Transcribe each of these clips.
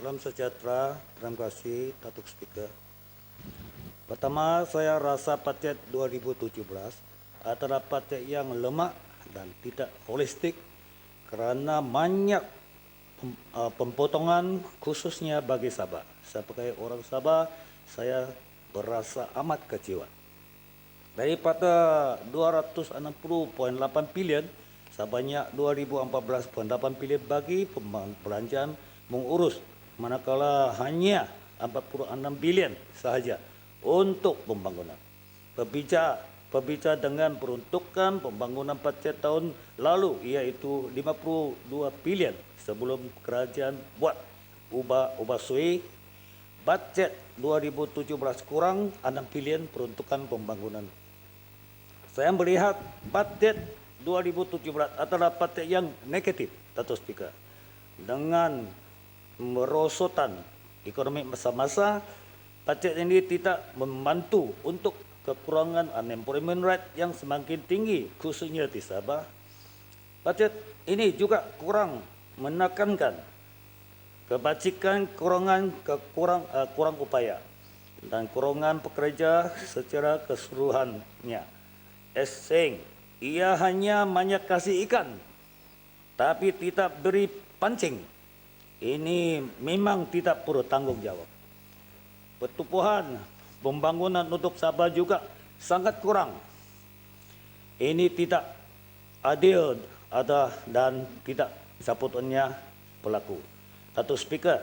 Salam sejahtera, terima kasih Datuk Speaker. Pertama, saya rasa paket 2017 adalah paket yang lemah dan tidak holistik kerana banyak pempotongan khususnya bagi Sabah. Sebagai orang Sabah, saya berasa amat kecewa. Daripada 260.8 bilion, sebanyak 2014.8 bilion bagi pembelanjaan mengurus, manakala hanya 46 bilion sahaja untuk pembangunan. Berbicara dengan peruntukan pembangunan paket tahun lalu, iaitu 52 bilion sebelum kerajaan buat ubah sui, bajet 2017 kurang 6 bilion peruntukan pembangunan. Saya melihat paket 2017 adalah paket yang negatif, Datuk Speaker. Dengan merosotan ekonomi masa-masa, paket ini tidak membantu untuk kekurangan unemployment rate yang semakin tinggi, khususnya di Sabah. Paket ini juga kurang menekankan kebajikan kurang upaya dan kurangan pekerja secara keseluruhannya. Ia hanya banyak kasih ikan tapi tidak beri pancing. Ini memang tidak perlu tanggungjawab. Pertumbuhan pembangunan untuk Sabah juga sangat kurang. Ini tidak adil dan tidak sepatutnya berlaku. Datuk Speaker,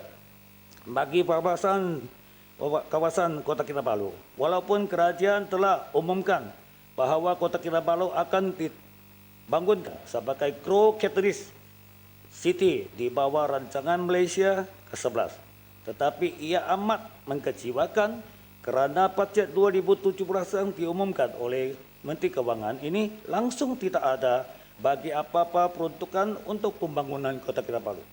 bagi kawasan Kota Kinabalu, walaupun kerajaan telah umumkan bahawa Kota Kinabalu akan dibangunkan sebagai Grow Catalyst City di bawah rancangan Malaysia ke-11. Tetapi ia amat mengecewakan kerana paket 2017 yang diumumkan oleh Menteri Kewangan ini langsung tidak ada bagi apa-apa peruntukan untuk pembangunan Kota Kinabalu.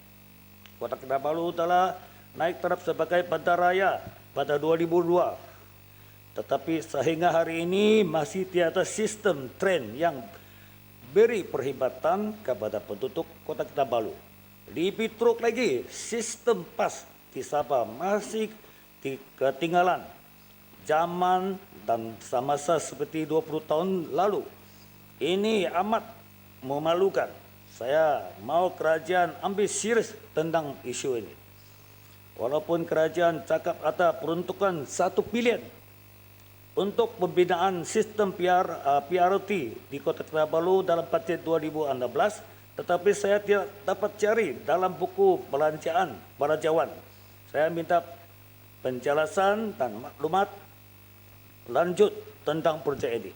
Kota Kinabalu telah naik taraf sebagai bandaraya pada 2002. Tetapi sehingga hari ini masih tiada sistem trend yang beri perkhidmatan kepada penduduk Kota Kinabalu. Lebih teruk lagi, sistem PAS di Sabah masih ketinggalan zaman dan semasa seperti 20 tahun lalu. Ini amat memalukan. Saya mahu kerajaan ambil serius tentang isu ini. Walaupun kerajaan cakap ada peruntukan 1 bilion untuk pembinaan sistem PRT di Kota Kinabalu dalam paket 2016, tetapi saya tidak dapat cari dalam buku belanjaan. Saya minta penjelasan dan maklumat lanjut tentang projek ini.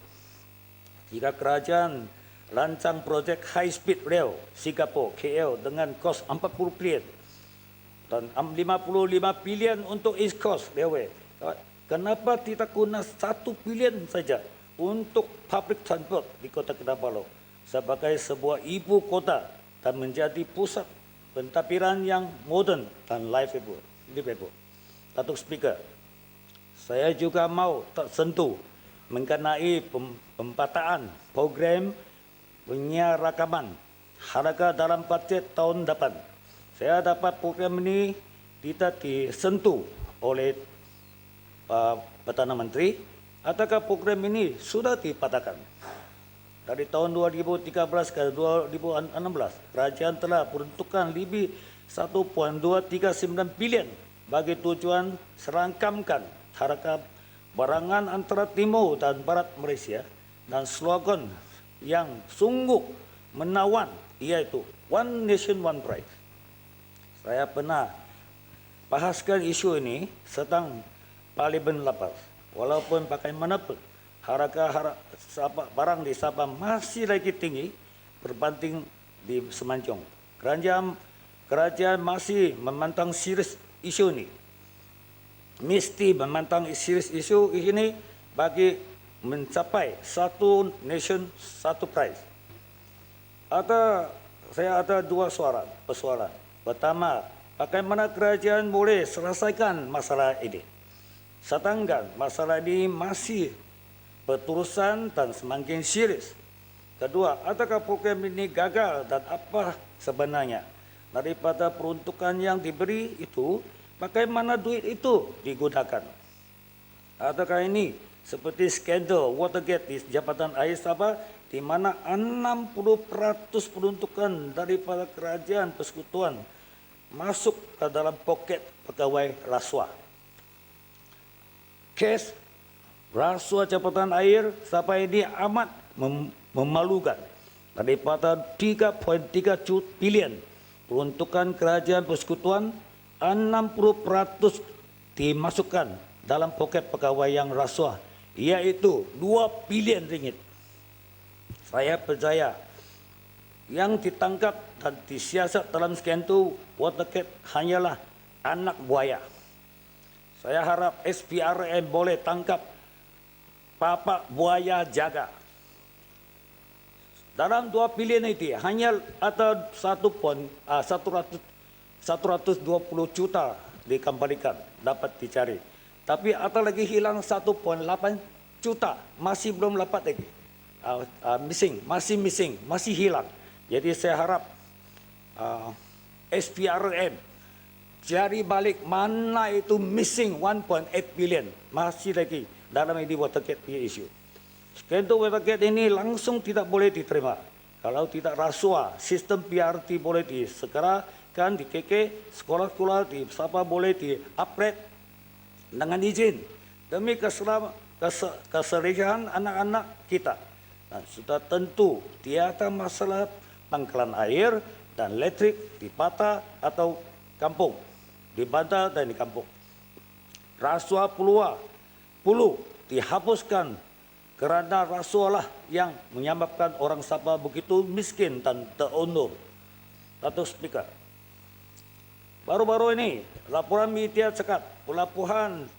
Jika kerajaan rancang projek High Speed Rail Singapore KL dengan kos 40 bilion dan 55 bilion untuk East Coast Railway, kenapa tidak guna 1 bilion saja untuk public transport di Kota Kinabalu sebagai sebuah ibu kota dan menjadi pusat pentadbiran yang moden dan livable. Datuk Speaker, saya juga mau tersentuh mengenai pempataan program penyerakaman harga dalam paket tahun depan. Saya dapat program ini tidak disentuh oleh Perdana Menteri. Adakah program ini sudah dipatahkan? Dari tahun 2013 ke 2016, kerajaan telah peruntukkan lebih 1.239 bilion bagi tujuan serangkamkan harga barangan antara timur dan barat Malaysia dan slogan yang sungguh menawan, iaitu One Nation One Price. Saya pernah bahaskan isu ini sedang Parlimen lepas. Walaupun bagaimanapun harga barang di Sabah masih lagi tinggi berbanding di Semenanjung. Kerajaan masih memandang serius isu ini. Mesti memandang serius isu ini bagi mencapai satu nation, satu price. Saya ada dua persoalan. Pertama, bagaimana kerajaan boleh selesaikan masalah ini? Sedangkan masalah ini masih berterusan dan semakin serius. Kedua, adakah program ini gagal dan apa sebenarnya daripada peruntukan yang diberi itu bagaimana duit itu digunakan? Ataukah ini seperti skandal Watergate di Jabatan Air Sabah, di mana 60% peruntukan daripada kerajaan persekutuan masuk ke dalam poket pegawai rasuah. Kes rasuah Jabatan Air Sabah ini amat memalukan. Daripada 3.3 bilion peruntukan kerajaan persekutuan, 60% dimasukkan dalam poket pegawai yang rasuah, iaitu 2 bilion ringgit. Saya percaya yang ditangkap dan disiasat dalam skandal Watergate hanyalah anak buaya. Saya harap SPRM boleh tangkap papa buaya jaga. Dalam 2 bilion itu hanya ada 120 juta dikembalikan, dapat dicari. Tapi ada lagi hilang 1.8 juta, masih belum dapat lagi. Masih hilang. Jadi saya harap SPRM cari balik mana itu missing 1.8 billion, masih lagi dalam ini Watergate issue. Skandal Watergate ini langsung tidak boleh diterima. Kalau tidak rasuah, sistem PRT boleh disegerakan, dikeke, sekolah-sekolah di Sabah boleh di-upgrade dengan izin demi keselarasan anak-anak kita. Dan sudah tentu tiada masalah pangkalan air dan listrik di Pata atau kampung, di bandar dan di kampung. Rasuah perlu dihapuskan, kerana rasuahlah yang menyebabkan orang Sabah begitu miskin dan terundur. Datuk Speaker, baru-baru ini laporan media cakap pelabuhan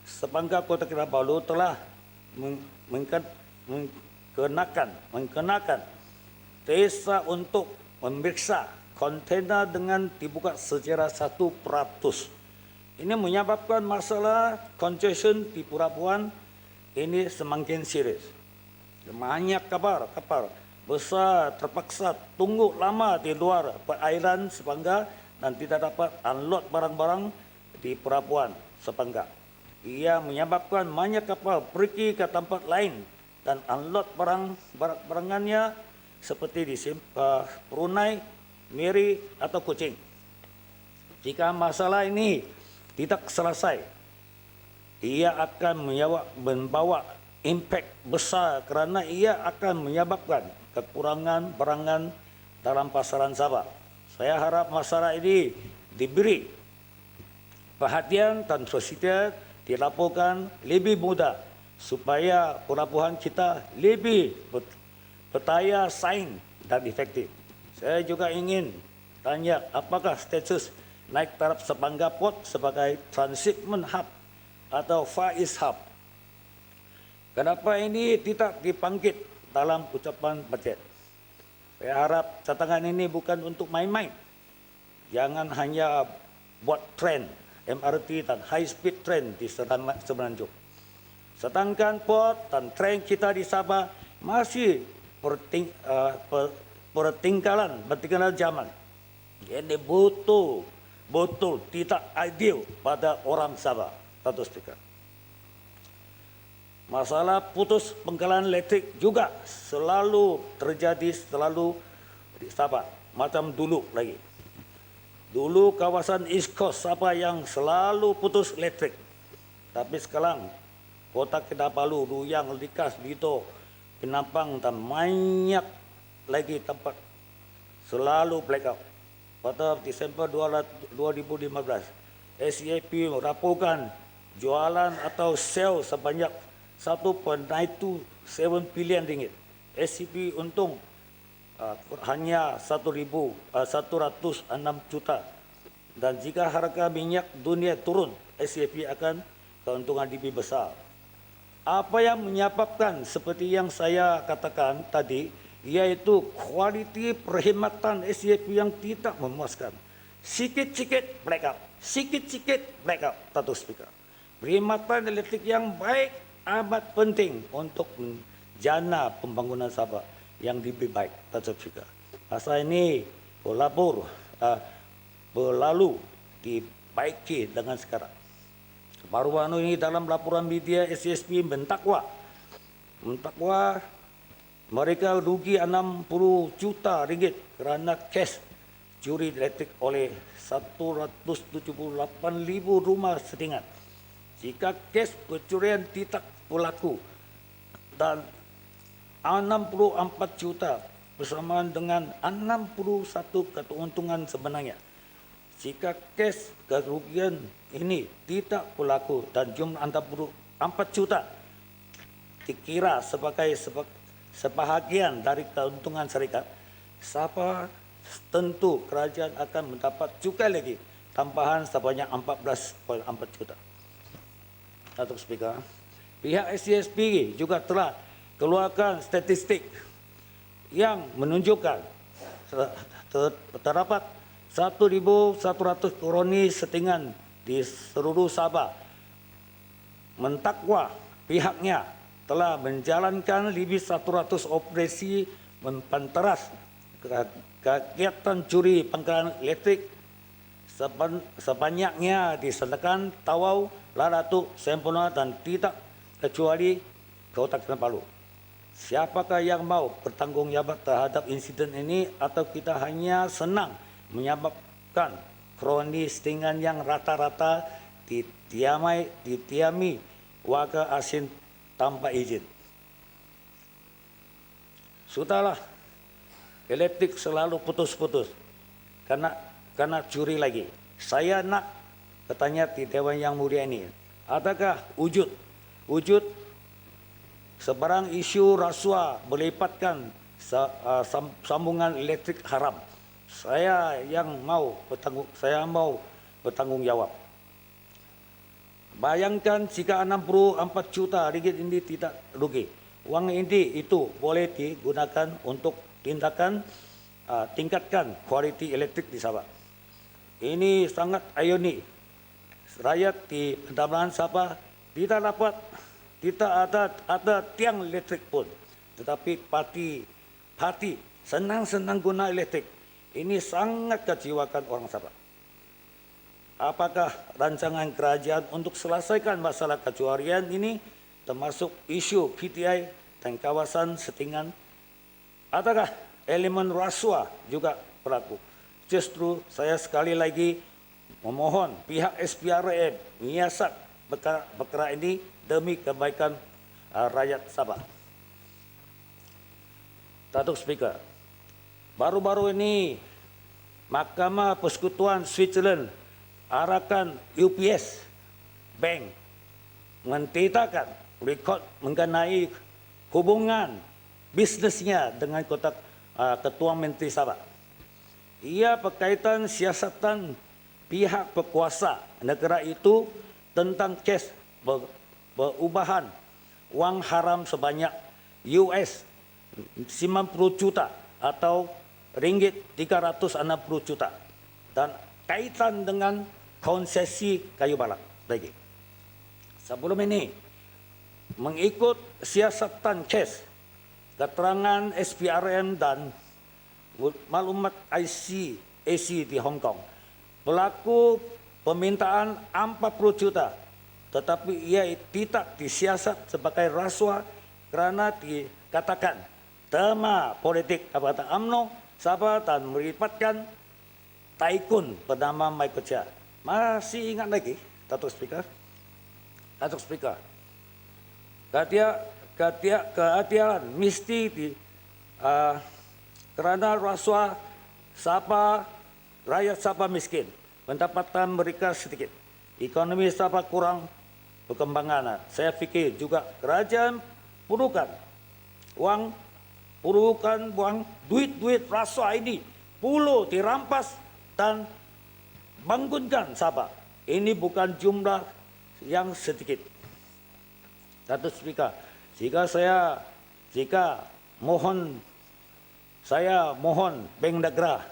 Sepangga Kota Kinabalu telah mengenakan desa untuk memeriksa kontena dengan dibuka secara 1%. Ini menyebabkan masalah congestion di pelabuhan ini semakin serius. Banyak kapal besar terpaksa tunggu lama di luar perairan Sepangga dan tidak dapat unload barang-barang di pelabuhan Sepangga. Ia menyebabkan banyak kapal pergi ke tempat lain dan unload barangannya seperti di Brunei, Miri atau Kuching. Jika masalah ini tidak selesai, ia akan membawa impak besar kerana ia akan menyebabkan kekurangan barangan dalam pasaran Sabah. Saya harap masalah ini diberi perhatian dan prosedur dilaporkan lebih mudah supaya pelabuhan kita lebih berdaya saing dan efektif. Saya juga ingin tanya apakah status naik taraf Sepangga Port sebagai transshipment hub atau Far East Hub. Kenapa ini tidak dibangkit dalam ucapan bajet? Saya harap catangan ini bukan untuk main-main. Jangan hanya buat tren MRT dan high speed train di Semenanjung. Sedangkan port dan tren kita di Sabah masih bertinggalan zaman. Ini betul tidak ideal pada orang Sabah. Datuk Speaker, masalah putus penggalan elektrik juga selalu terjadi di Sabah, macam dulu lagi. Dulu kawasan East Coast Sabah yang selalu putus elektrik. Tapi sekarang Kota Kinabalu, Ruyang, Likas, Bito, Penampang dan banyak lagi tempat selalu blackout. Pada Disember 2015, SEAP melaporkan jualan atau sale sebanyak 1.927 bilion ringgit. SCP untung hanya 106 juta. Dan jika harga minyak dunia turun, SCP akan keuntungan lebih besar. Apa yang menyebabkan seperti yang saya katakan tadi, iaitu kualiti perkhidmatan SCP yang tidak memuaskan. Sikit-sikit blackout, Datuk Speaker. Perkhidmatan elektrik yang baik amat penting untuk menjana pembangunan Sabah yang lebih baik, Datuk Speaker. Masa ini berlalu di baiki dengan sekarang. Baru-baru ini dalam laporan media SCSP mendakwa mereka rugi 60 juta ringgit kerana kes curi elektrik oleh 178,000 rumah setinggan. Jika kes pencurian tidak berlaku dan 64 juta bersamaan dengan 61 keuntungan sebenarnya. Jika kes kerugian ini tidak berlaku dan jumlah 64 juta dikira sebagai sebahagian dari keuntungan syarikat, siapa tentu kerajaan akan mendapat cukai lagi tambahan sebanyak 14,4 juta. Datuk Speaker, pihak SCSP juga telah keluarkan statistik yang menunjukkan terdapat 1,100 koloni setinggan di seluruh Sabah mendakwa pihaknya telah menjalankan lebih 100 operasi mempanteras kegiatan curi pangkalan elektrik sebanyaknya di Sandakan, Tawau, Laratu, Sempurna dan tidak kecuali Kota Kinabalu. Siapakah yang mau bertanggungjawab terhadap insiden ini atau kita hanya senang menyebabkan kroni setinggan yang rata-rata ditiami warga asing tanpa izin? Sudahlah, elektrik selalu putus-putus karena curi lagi. Saya nak bertanya di Dewan Yang Mulia ini, adakah wujud sebarang isu rasuah melipatkan sambungan elektrik haram? Saya mau bertanggung jawab. Bayangkan jika 64 juta ringgit ini tidak rugi. Wang ini itu boleh digunakan untuk tindakan tingkatkan kualiti elektrik di Sabah. Ini sangat ironik. Rakyat di Pendamaran Sabah tidak ada tiang elektrik pun, tetapi parti senang-senang guna elektrik. Ini sangat kecewakan orang Sabah. Apakah rancangan kerajaan untuk selesaikan masalah kecuarian ini termasuk isu PTI dan kawasan setinggan? Adakah elemen rasuah juga berlaku? Justru saya sekali lagi memohon pihak SPRM menyiasat perkara ini demi kebaikan rakyat Sabah. Datuk Speaker, baru-baru ini Mahkamah Persekutuan Switzerland arahkan UPS Bank mentitahkan rekod mengenai hubungan bisnesnya dengan Ketua Menteri Sabah. Ia berkaitan siasatan pihak berkuasa negara itu tentang kes berubahan wang haram sebanyak US 90 juta atau ringgit 360 juta dan kaitan dengan konsesi kayu balak lagi. Sebelum ini, mengikut siasatan kes, keterangan SPRM dan maklumat AC di Hong Kong, pelaku permintaan 40 juta, tetapi ia tidak disiasat sebagai rasuah kerana dikatakan tema politik kepada UMNO Sabah dan melibatkan taikun bernama Michael Chia. Masih ingat lagi, Datuk Speaker? Datuk Speaker, kehadiran mesti kerana rasuah Sabah, rakyat Sabah miskin, pendapatan mereka sedikit, ekonomi Sabah kurang perkembangan. Saya fikir juga kerajaan perlukan duit rasuah ini perlu dirampas dan bangunkan Sabah. Ini bukan jumlah yang sedikit. Datuk Speaker, saya mohon Bank Negara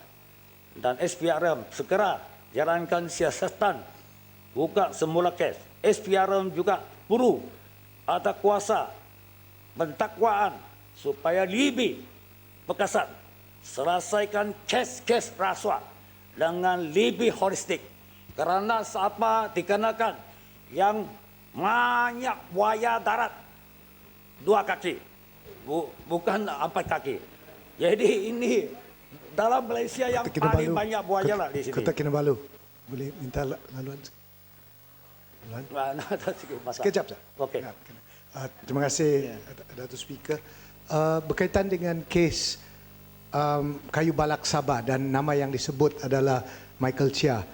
dan SPRM segera jalankan siasatan buka semula kes. SPRM juga perlu ada kuasa pentakwaan supaya lebih berkesan selesaikan kes-kes rasuah dengan lebih holistik. Karena apa? Dikarenakan yang banyak buaya darat 2 kaki, bukan 4 kaki. Jadi ini dalam Malaysia yang Kota paling Kinabalu. banyak buaya lah di sini. Kota Kinabalu. Boleh minta laluan? Sekejap saja. Okey. Terima kasih, Datuk Speaker. Berkaitan dengan kes Kayu Balak Sabah dan nama yang disebut adalah Michael Chia.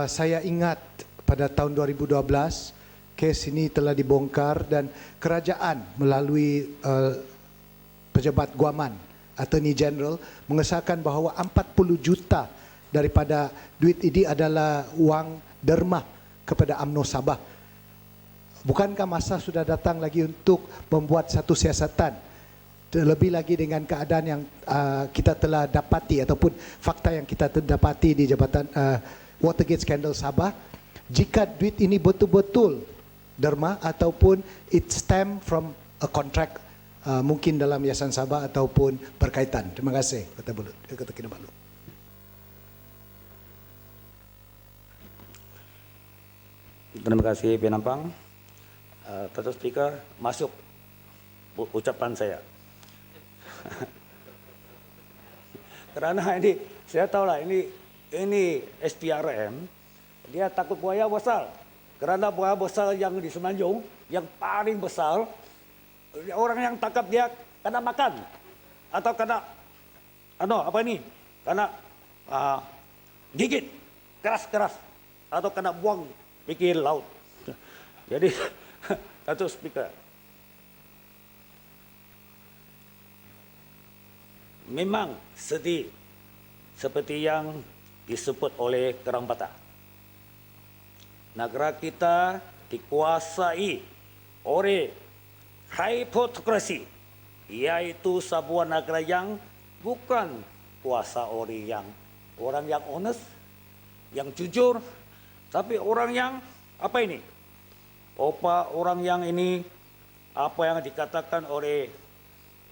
Saya ingat pada tahun 2012 kes ini telah dibongkar dan kerajaan melalui pejabat Guaman, Attorney General, mengesahkan bahawa 40 juta daripada duit ini adalah wang derma kepada UMNO Sabah. Bukankah masa sudah datang lagi untuk membuat satu siasatan, terlebih lagi dengan keadaan yang kita telah dapati ataupun fakta yang kita dapati di Jabatan Watergate Scandal Sabah, jika duit ini betul-betul derma ataupun it stem from a contract mungkin dalam Yayasan Sabah ataupun berkaitan. Terima kasih, Kota Kinabalu. Terima kasih Penampang. Datuk Speaker, masuk ucapan saya. Kerana ini saya tahulah ini SPRM, dia takut buaya besar. Kerana buaya besar yang di Semenanjung yang paling besar, orang yang tangkap dia kena makan atau kena kena gigit keras-keras atau kena buang pergi laut. Jadi Datuk Speaker, memang sedih seperti yang disebut oleh Kerang Patah. Negara kita dikuasai oleh hypocrisy, iaitu sebuah negara yang bukan kuasa oleh orang yang honest, yang jujur, tapi orang yang orang yang ini apa yang dikatakan oleh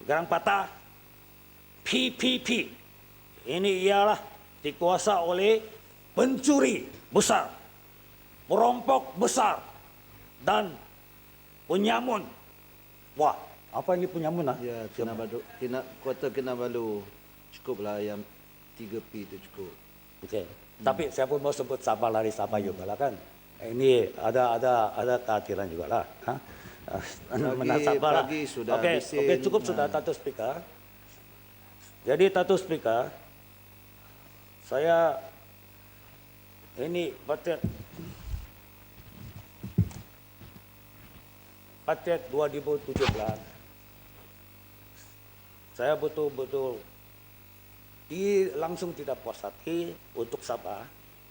Kerang Patah PPP. Ini ialah dikuasa oleh pencuri besar, perampok besar dan penyamun. Wah, apa ini penyamun ah? Ya, Kota Kinabalu cukuplah yang 3P itu cukup. Okey. Tapi saya pun mau sebut Sabah lari Sabah juga lah kan. Ini ada keadilan juga lah. Pagi sudah habisin. Okey, cukup sudah Datuk Speaker. Jadi Datuk Speaker, saya ini budget 2017, saya betul-betul langsung tidak puas hati untuk Sabah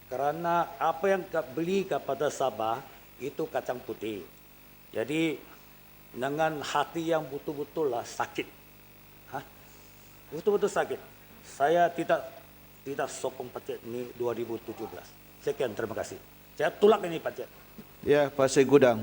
kerana apa yang beli kepada Sabah itu kacang putih. Jadi dengan hati yang betul-betul lah sakit. Betul-betul sakit. Saya tidak sokong budget ini 2017. Sekian, terima kasih. Saya tolak ini budget. Ya, Pasir Gudang.